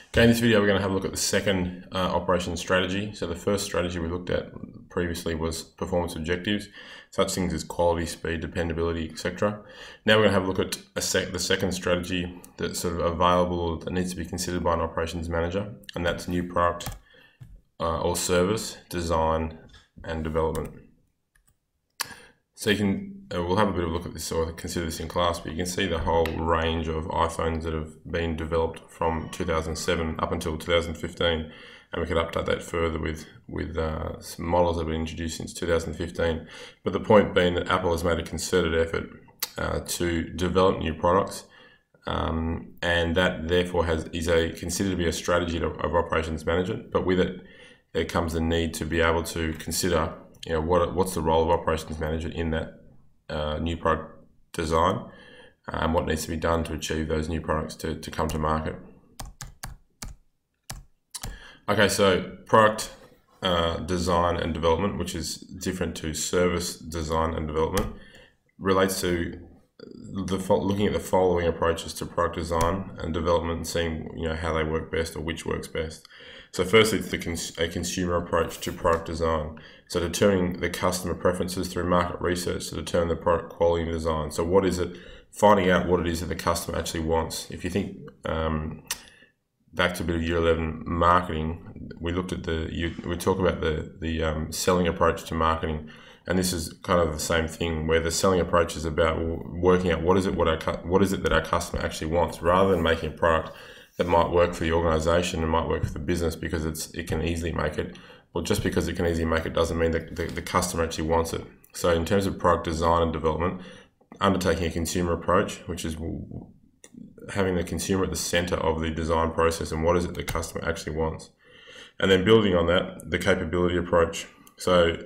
Okay, in this video we're going to have a look at the second operation strategy. So the first strategy we looked at previously was performance objectives, such things as quality, speed, dependability, etc. Now we're going to have a look at the second strategy that's sort of available or that needs to be considered by an operations manager, and that's new product or service design and development. So you can, we'll have a bit of a look at this or consider this in class, but you can see the whole range of iPhones that have been developed from 2007 up until 2015, and we could update that further with some models that have been introduced since 2015. But the point being that Apple has made a concerted effort to develop new products, and that therefore is considered to be a strategy of operations management. But with it, there comes the need to be able to consider, what's the role of operations manager in that new product design, and what needs to be done to achieve those new products to come to market. Okay, so product design and development, which is different to service design and development, relates to looking at the following approaches to product design and development and seeing how they work best or which works best. So firstly, it's a consumer approach to product design. So determining the customer preferences through market research to determine the product quality and design. So what is it? Finding out what it is that the customer actually wants. If you think back to a bit of Year 11 marketing, we looked at we talk about the selling approach to marketing, and this is kind of the same thing, where the selling approach is about working out what is it that our customer actually wants, rather than making a product that might work for the organization and might work for the business because it can easily make it. Well, just because it can easily make it doesn't mean that the customer actually wants it. So in terms of product design and development, undertaking a consumer approach, which is having the consumer at the center of the design process and what is it the customer actually wants. And then building on that, the capability approach. So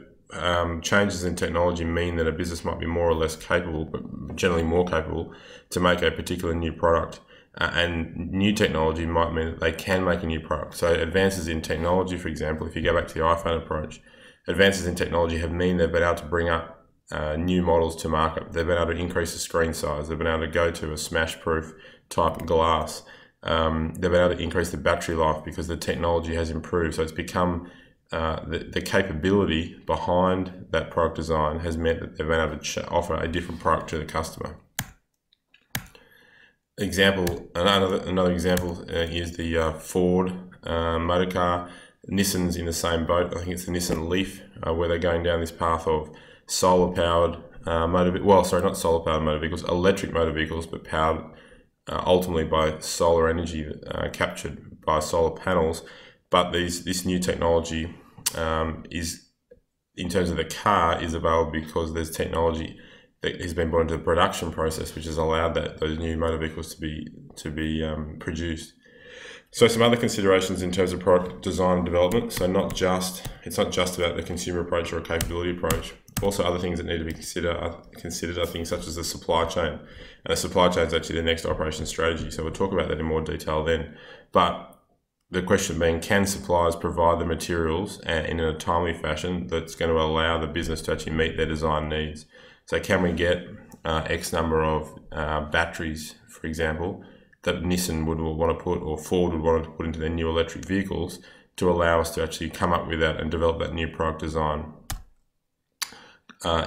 changes in technology mean that a business might be more or less capable, but generally more capable, to make a particular new product. And new technology might mean that they can make a new product. So advances in technology, for example, if you go back to the iPhone approach, advances in technology have meant they've been able to bring up new models to market. They've been able to increase the screen size. They've been able to go to a smash-proof type glass. They've been able to increase the battery life because the technology has improved. So it's become the capability behind that product design has meant that they've been able to offer a different product to the customer. Another example is the Ford motor car. Nissan's in the same boat. I think it's the Nissan Leaf, where they're going down this path of solar-powered not solar-powered motor vehicles, electric motor vehicles, but powered ultimately by solar energy captured by solar panels. But this new technology is, in terms of the car, is available because there's technology that has been brought into the production process, which has allowed those new motor vehicles to be produced. So some other considerations in terms of product design and development. So it's not just about the consumer approach or a capability approach. Also, other things that need to be considered are things such as the supply chain. And the supply chain is actually the next operation strategy. So we'll talk about that in more detail then. But the question being, can suppliers provide the materials in a timely fashion that's going to allow the business to actually meet their design needs? So can we get X number of batteries, for example, that Nissan would want to put, or Ford would want to put into their new electric vehicles, to allow us to actually come up with that and develop that new product design?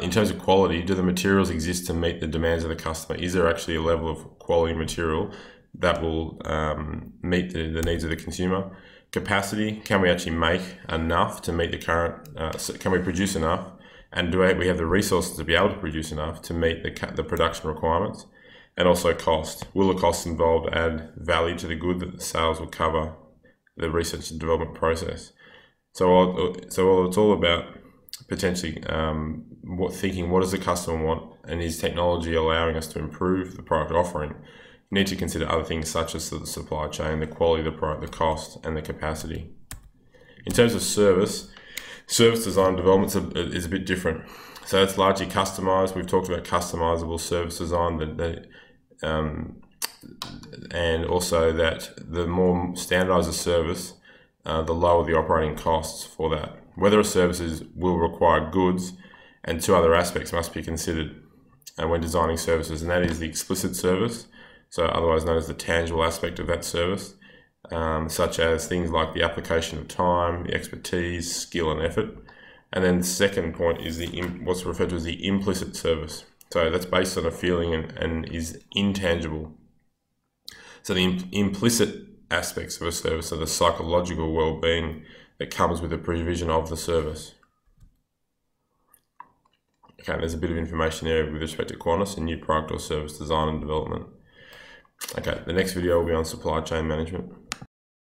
In terms of quality, do the materials exist to meet the demands of the customer? Is there actually a level of quality material that will meet the needs of the consumer? Capacity, can we actually make enough to meet the current, can we produce enough? And do we have the resources to be able to produce enough to meet the production requirements? And also cost. Will the costs involved add value to the good that the sales will cover the research and development process? So it's all about potentially thinking, what does the customer want, and is technology allowing us to improve the product offering? You need to consider other things such as the supply chain, the quality of the product, the cost, and the capacity. In terms of service design development is a bit different. So it's largely customized. We've talked about customizable service design, and also that the more standardized a service, the lower the operating costs for that. Whether a service will require goods, and two other aspects must be considered when designing services, and that is the explicit service, so otherwise known as the tangible aspect of that service, such as things like the application of time, the expertise, skill and effort. And then the second point is what's referred to as the implicit service. So that's based on a feeling and is intangible. So the implicit aspects of a service are the psychological well-being that comes with the provision of the service. Okay, there's a bit of information there with respect to Qantas and new product or service design and development. Okay, the next video will be on supply chain management.